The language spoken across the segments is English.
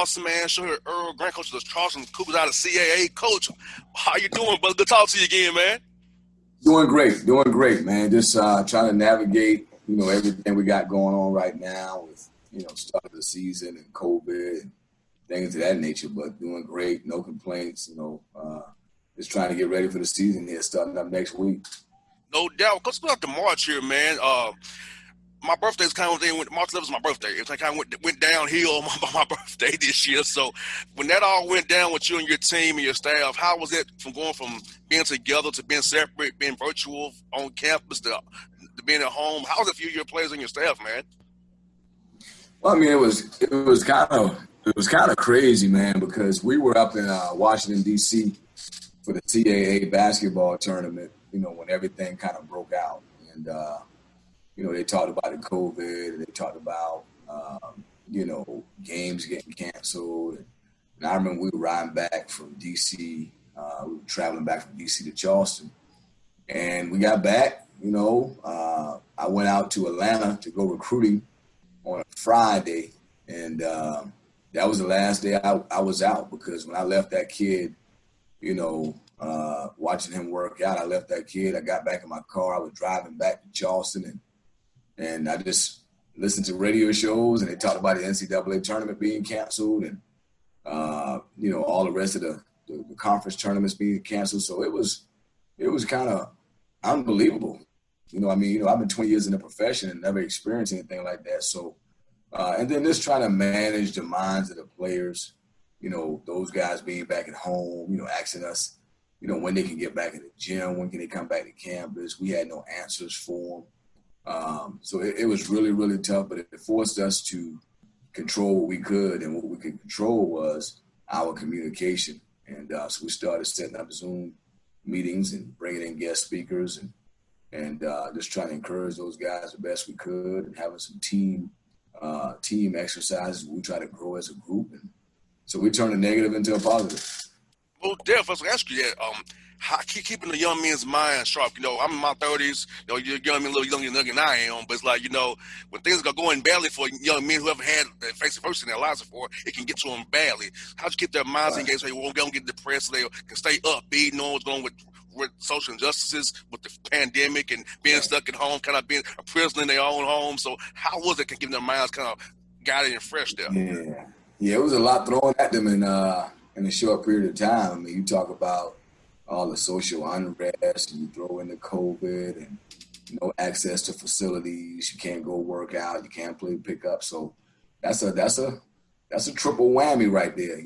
Bossman Show here. Earl Grant, coach of the Charleston Cougars out of CAA. Coach, how you doing, brother? Good to talk to you again, man. Doing great, man. Just trying to navigate, everything we got going on right now with, start of the season and COVID and things of that nature, but doing great, no complaints, just trying to get ready for the season here, starting up next week. No doubt. Because we're up to March here, man. My birthday is kind of March 11th is my birthday. It kind of went downhill on my birthday this year. So when that all went down with you and your team and your staff, how was it from going from being together to being separate, being virtual on campus to being at home? How was it for you, your players, and your staff, man? Well, I mean, it was kind of crazy, man, because we were up in Washington D.C. for the CAA basketball tournament. When everything kind of broke out, and they talked about the COVID, and they talked about, games getting canceled. And I remember we were riding back from D.C. We were traveling back from D.C. to Charleston. And we got back, I went out to Atlanta to go recruiting on a Friday. And that was the last day I was out, because when I left that kid, watching him work out, I left that kid. I got back in my car. I was driving back to Charleston, and I just listened to radio shows, and they talked about the NCAA tournament being canceled, and all the rest of the conference tournaments being canceled. So it was kind of unbelievable. I've been 20 years in the profession and never experienced anything like that. So, and then just trying to manage the minds of the players. Those guys being back at home, asking us, when they can get back in the gym, when can they come back to campus. We had no answers for them. So it was really, really tough, but it forced us to control what we could, and what we could control was our communication. And so we started setting up Zoom meetings and bringing in guest speakers and just trying to encourage those guys the best we could, and having some team exercises where we try to grow as a group. And so we turned a negative into a positive. Well, Def, I was going to ask you that. How keeping the young men's mind sharp? I'm in my 30s. You're young men, a little younger than I am. But it's like, when things are going badly for young men who haven't had face adversity in their lives before, it can get to them badly. How do you keep their minds engaged so they won't get depressed, so they can stay upbeat, knowing what's going on with social injustices, with the pandemic and being stuck at home, kind of being a prisoner in their own home? So how was it keeping their minds kind of guided and fresh there? Yeah, it was a lot thrown at them in a short period of time. I mean, you talk about all the social unrest, and you throw in the COVID and no access to facilities. You can't go work out. You can't play pickup. So that's a triple whammy right there.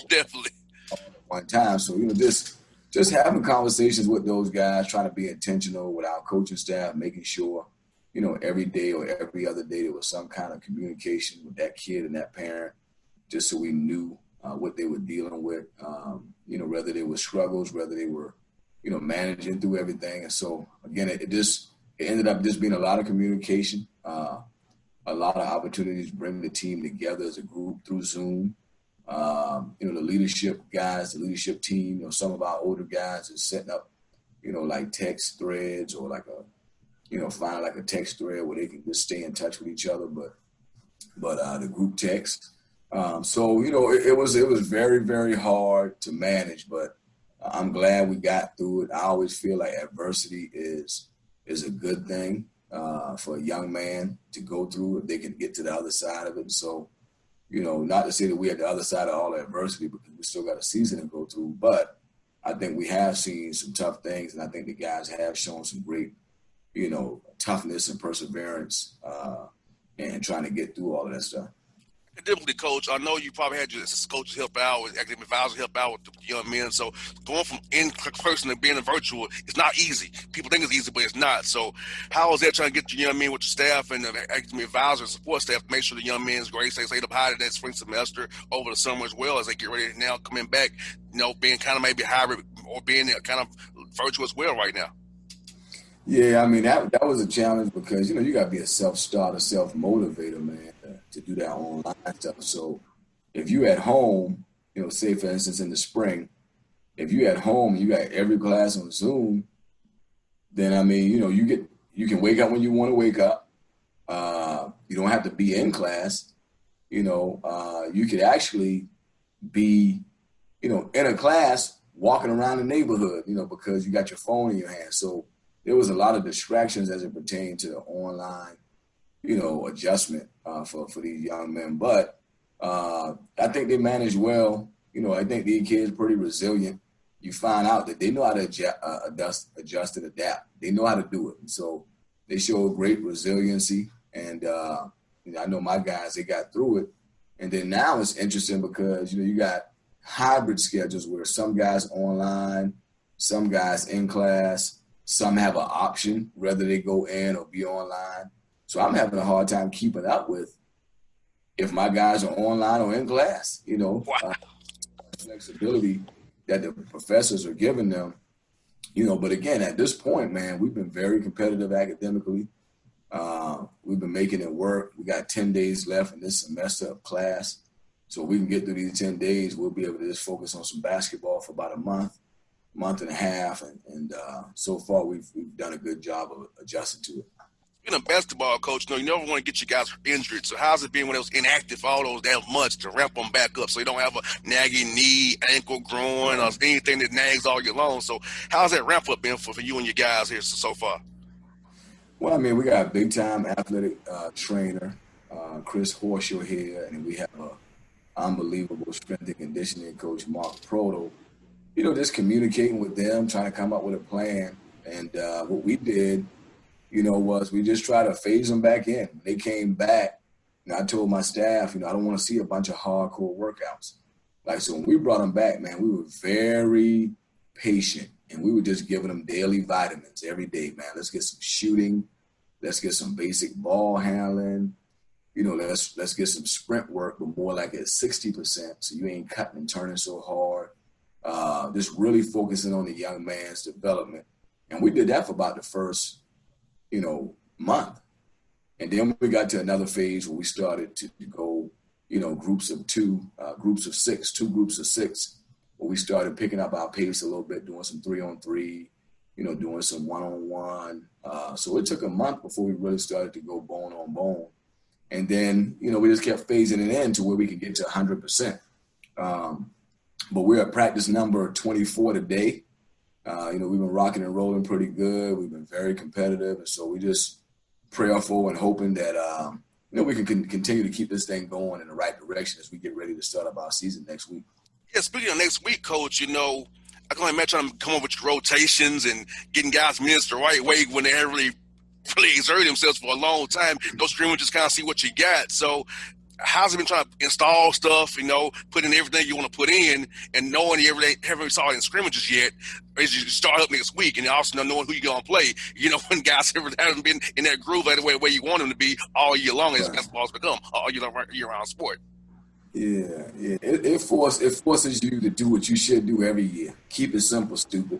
Definitely. At one time. So just having conversations with those guys, trying to be intentional with our coaching staff, making sure every day or every other day there was some kind of communication with that kid and that parent, just so we knew what they were dealing with, whether they were struggles, whether they were, managing through everything. And so, again, it ended up just being a lot of communication, a lot of opportunities to bring the team together as a group through Zoom. The leadership guys, the leadership team, some of our older guys are setting up, like text threads, or like find like a text thread where they can just stay in touch with each other, but the group text. So it was very, very hard to manage, but I'm glad we got through it. I always feel like adversity is a good thing for a young man to go through if they can get to the other side of it. So, not to say that we're at the other side of all the adversity, because we still got a season to go through, but I think we have seen some tough things, and I think the guys have shown some great, toughness and perseverance and trying to get through all of that stuff. Definitely, Coach. I know you probably had your coaches help out, with academic advisors help out with the young men. So going from in-person to being virtual, it's not easy. People think it's easy, but it's not. So how is that trying to get your young men with your staff and the academic advisors and support staff to make sure the young men's grades stay up high in that spring semester over the summer, as well as they get ready now coming back, being kind of maybe hybrid or being kind of virtual as well right now? Yeah, I mean, that was a challenge because, you got to be a self-starter, self-motivator, man, to do that online stuff. So if you at home, say, for instance, in the spring, if you at home and you got every class on Zoom, then, I mean, you can wake up when you want to wake up. You don't have to be in class. You could actually be, in a class walking around the neighborhood, because you got your phone in your hand. So there was a lot of distractions as it pertained to the online, adjustment for these young men. But I think they managed well. I think these kids are pretty resilient. You find out that they know how to adjust and adapt. They know how to do it. And so they show great resiliency. And I know my guys, they got through it. And then now it's interesting because, you got hybrid schedules where some guys online, some guys in class, some have an option whether they go in or be online. So I'm having a hard time keeping up with if my guys are online or in class, Wow. Flexibility that the professors are giving them, but again, at this point, man, we've been very competitive academically. We've been making it work. We got 10 days left in this semester of class. So we can get through these 10 days. We'll be able to just focus on some basketball for about a month and a half. And so far we've done a good job of adjusting to it. Being a basketball coach, you never want to get your guys injured. So how's it been when it was inactive for all those damn months to ramp them back up so you don't have a nagging knee, ankle, groin, or anything that nags all year long? So how's that ramp up been for you and your guys here so far? Well, I mean, we got a big-time athletic trainer, Chris Horshaw here, and we have an unbelievable strength and conditioning coach, Mark Proto. Just communicating with them, trying to come up with a plan. And what we did, was we just tried to phase them back in. When they came back, I told my staff, I don't want to see a bunch of hardcore workouts. So when we brought them back, man, we were very patient. And we were just giving them daily vitamins every day, man. Let's get some shooting. Let's get some basic ball handling. Let's get some sprint work, but more like at 60%. So you ain't cutting and turning so hard. Just really focusing on the young man's development. And we did that for about the first, month. And then we got to another phase where we started to go, groups of two, groups of six, where we started picking up our pace a little bit, doing some 3-on-3, doing some 1-on-1. So it took a month before we really started to go bone on bone. And then, we just kept phasing it in to where we could get to 100%. But we're at practice number 24 today. We've been rocking and rolling pretty good. We've been very competitive. And so we just prayerful and hoping that, we can continue to keep this thing going in the right direction as we get ready to start up our season next week. Yeah, speaking of next week, Coach, I can only imagine them come up with rotations and getting guys minutes the right way when they haven't really exerted themselves for a long time. Those scrimmages kind of see what you got. So how's it been trying to install stuff, put in everything you want to put in and knowing you haven't saw it in scrimmages yet, as you start up next week and also knowing who you're going to play, when guys haven't been in that groove the way you want them to be all year long as basketball's become all year-round sport. Yeah. It forces you to do what you should do every year. Keep it simple, stupid.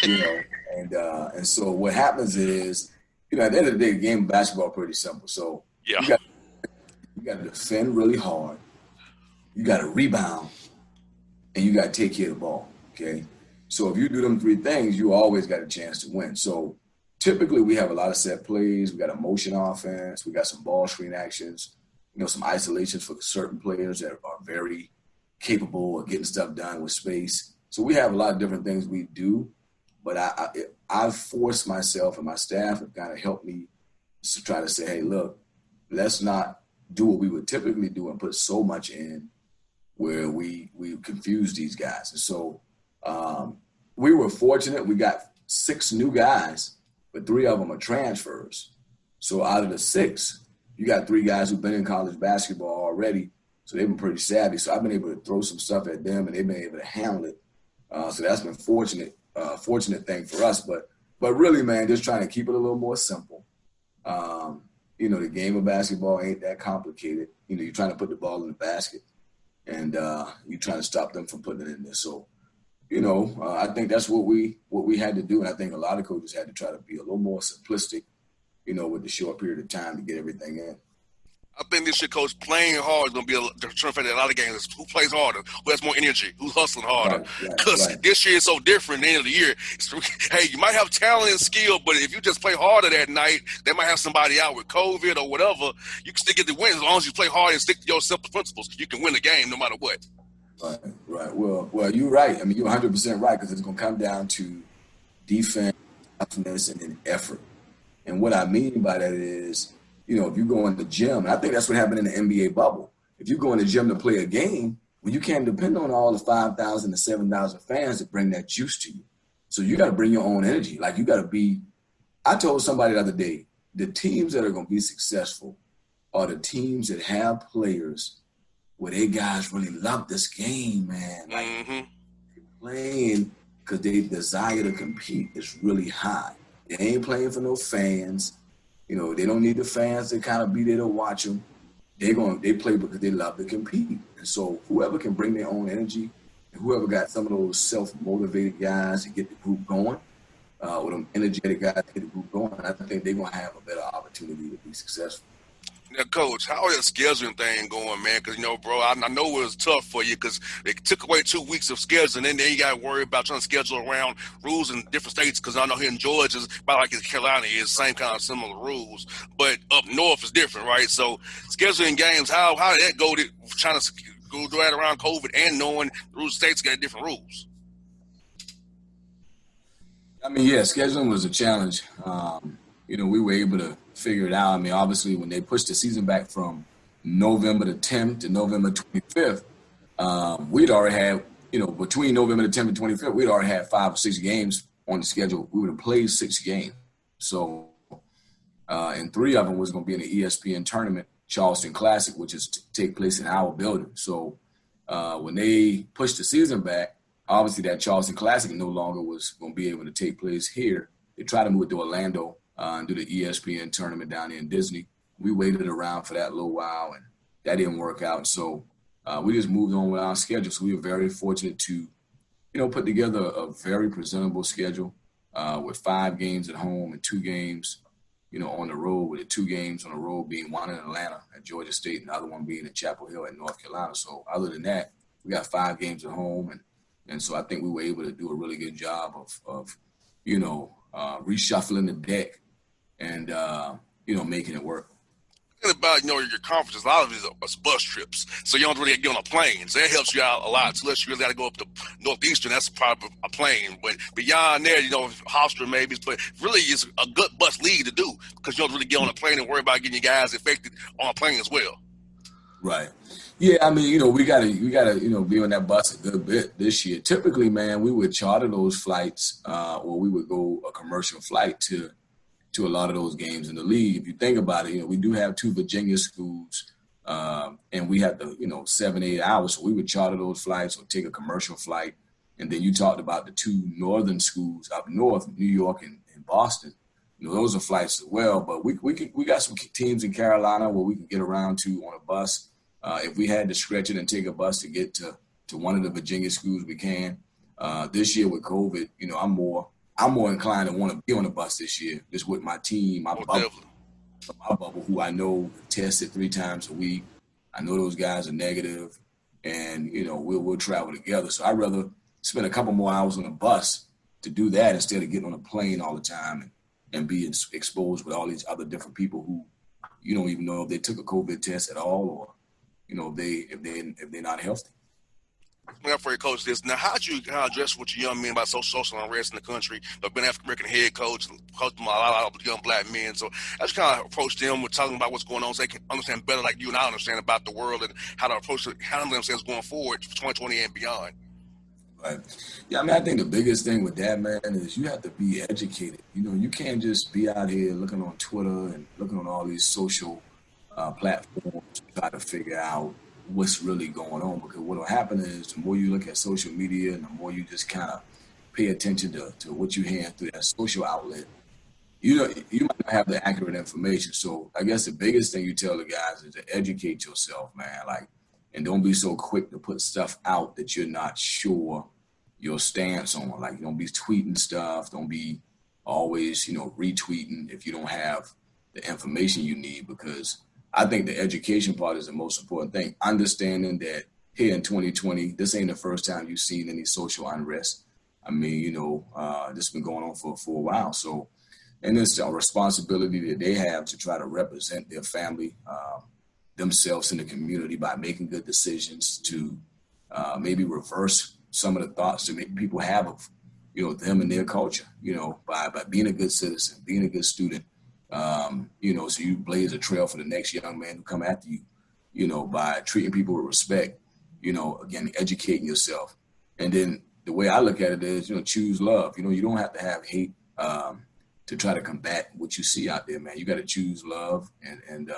And so what happens is, at the end of the day, the game of basketball is pretty simple. So yeah. You got to defend really hard. You got to rebound, and you got to take care of the ball. Okay. So if you do them three things, you always got a chance to win. So typically we have a lot of set plays. We got a motion offense. We got some ball screen actions. Some isolations for certain players that are very capable of getting stuff done with space. So we have a lot of different things we do, but I've forced myself and my staff have kind of helped me to try to say, hey, look, let's not do what we would typically do and put so much in where we confuse these guys. And so we were fortunate. We got 6 new guys, but 3 of them are transfers. So out of the 6, you got 3 guys who've been in college basketball already, so they've been pretty savvy. So I've been able to throw some stuff at them, and they've been able to handle it. So that's been fortunate thing for us. But really, man, just trying to keep it a little more simple. The game of basketball ain't that complicated. You're trying to put the ball in the basket, and you're trying to stop them from putting it in there. So, I think that's what we had to do, and I think a lot of coaches had to try to be a little more simplistic, with the short period of time to get everything in. I think this year, Coach, playing hard is going to be a determinant factor in a lot of games. Who plays harder? Who has more energy? Who's hustling harder? Because this year is so different. At the end of the year, hey, you might have talent and skill, but if you just play harder that night, they might have somebody out with COVID or whatever. You can still get the win as long as you play hard and stick to your simple principles. You can win the game no matter what. Right. Well, you're right. I mean, you're 100% right because it's going to come down to defense, toughness, and then effort. And what I mean by that is, if you go in the gym, and I think that's what happened in the NBA bubble. If you go in the gym to play a game, well, you can't depend on all the 5,000 to 7,000 fans to bring that juice to you. So you got to bring your own energy. Like you got to be. I told somebody the other day, the teams that are going to be successful are the teams that have players where they guys really love this game, man. Like they're playing because their desire to compete is really high. They ain't playing for no fans. They don't need the fans to kind of be there to watch them. They play because they love to compete. And so whoever can bring their own energy, and whoever got some of those self-motivated guys to get the group going, or them energetic guys to get the group going, I think they're going to have a better opportunity to be successful. Now, Coach, how is the scheduling thing going, man? Because, bro, I know it was tough for you because they took away 2 weeks of scheduling, and then you got to worry about trying to schedule around rules in different states because I know here in Georgia, about like in Carolina, is same kind of similar rules. But up north is different, right? So scheduling games, how did that go trying to go right around COVID and knowing the rules states got different rules? I mean, yeah, scheduling was a challenge. We were able to figure it out. I mean, obviously, when they pushed the season back from November the 10th to November 25th, we'd already had, between November the 10th and 25th, we'd already had 5 or 6 games on the schedule. We would have played 6 games. So, and 3 of them was going to be in the ESPN tournament, Charleston Classic, which is to take place in our building. So, when they pushed the season back, obviously that Charleston Classic no longer was going to be able to take place here. They tried to move it to Orlando and do the ESPN tournament down there in Disney. We waited around for that a little while, and that didn't work out. So we just moved on with our schedule. So we were very fortunate to, put together a very presentable schedule with 5 games at home and 2 games, on the road, with the 2 games on the road being one in Atlanta at Georgia State and the other one being in Chapel Hill at North Carolina. So other than that, we got 5 games at home. And so I think we were able to do a really good job of reshuffling the deck and, making it work. About your conferences, a lot of these are bus trips, so you don't really get on a plane. So that helps you out a lot. So unless you really got to go up to Northeastern, that's probably a plane. But beyond there, Hofstra maybe, but really it's a good bus league to do because you don't really get on a plane and worry about getting your guys affected on a plane as well. Right. Yeah, I mean, we gotta be on that bus a good bit this year. Typically, man, we would charter those flights, or we would go a commercial flight to a lot of those games in the league. If you think about it, we do have 2 Virginia schools, and we have the 7-8 hours, so we would charter those flights or take a commercial flight. And then you talked about the 2 northern schools up north, New York and Boston. Those are flights as well. But we got some teams in Carolina where we can get around to on a bus. If we had to stretch it and take a bus to get to one of the Virginia schools, we can. This year with COVID, I'm more inclined to want to be on a bus this year, just with my team, my bubble, who I know tested 3 times a week. I know those guys are negative, and we'll travel together. So I'd rather spend a couple more hours on a bus to do that instead of getting on a plane all the time and being exposed with all these other different people who you don't even know if they took a COVID test at all, or if they're not healthy. I'm afraid, Coach, this. Now, how do you address what your young men about social unrest in the country? I've been African American head coach, coached a lot of young black men. So I just kind of approach them with talking about what's going on so they can understand better, like you and I understand about the world and how to approach it, handle themselves going forward for 2020 and beyond. Right. Yeah, I mean, I think the biggest thing with that, man, is you have to be educated. You can't just be out here looking on Twitter and looking on all these social platforms to try to figure out what's really going on, because what will happen is the more you look at social media and the more you just kind of pay attention to what you hear through that social outlet, you might not have the accurate information. So I guess the biggest thing you tell the guys is to educate yourself, man, and don't be so quick to put stuff out that you're not sure your stance on. Like, don't be tweeting stuff, don't be always retweeting if you don't have the information you need, because I think the education part is the most important thing. Understanding that here in 2020, this ain't the first time you've seen any social unrest. I mean, this has been going on for a while. So, and it's a responsibility that they have to try to represent their family, themselves in the community by making good decisions to, maybe reverse some of the thoughts to make people have of, them and their culture, by being a good citizen, being a good student, so you blaze a trail for the next young man who come after you, by treating people with respect, again, educating yourself. And then the way I look at it is, choose love. You don't have to have hate to try to combat what you see out there, man. You got to choose love and go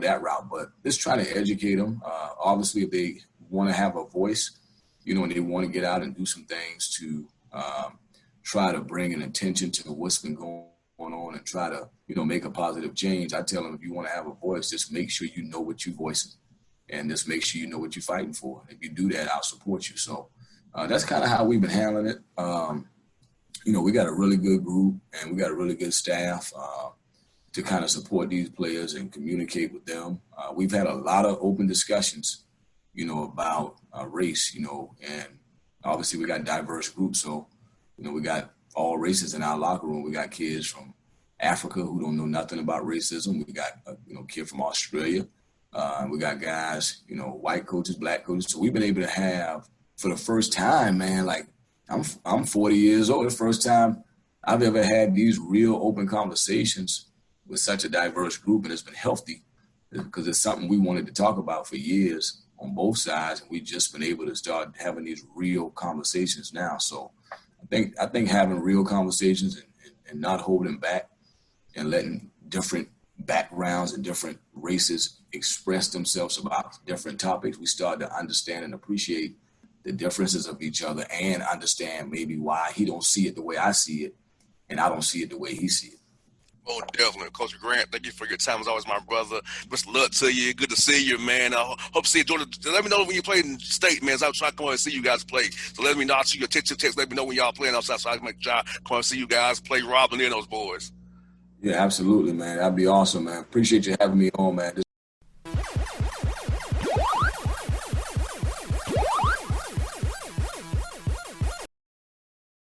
that route. But just try to educate them. Obviously, if they want to have a voice, and they want to get out and do some things to try to bring an attention to what's been going on and try to, make a positive change. I tell them, if you want to have a voice, just make sure you know what you're voicing and just make sure you know what you're fighting for. If you do that, I'll support you. So that's kind of how we've been handling it. We got a really good group and we got a really good staff to kind of support these players and communicate with them. We've had a lot of open discussions, about race, and obviously we got diverse groups. So, we got all races in our locker room. We got kids from Africa who don't know nothing about racism. We got a kid from Australia. We got guys, white coaches, black coaches. So we've been able to have, for the first time, man, like I'm 40 years old. The first time I've ever had these real open conversations with such a diverse group, and it's been healthy because it's something we wanted to talk about for years on both sides, and we've just been able to start having these real conversations now. So I think having real conversations and not holding back and letting different backgrounds and different races express themselves about different topics, we start to understand and appreciate the differences of each other and understand maybe why he don't see it the way I see it and I don't see it the way he see it. Oh, definitely. Coach Grant, thank you for your time. As always, my brother. Best of luck to you. Good to see you, man. I hope to see you. Jordan, let me know when you play in state, man. So I'll try to come out and see you guys play. So let me know. I'll shoot you a text. Let me know when y'all playing outside so I can make sure I come and see you guys play Robin and those boys. Yeah, absolutely, man. That'd be awesome, man. Appreciate you having me on, man.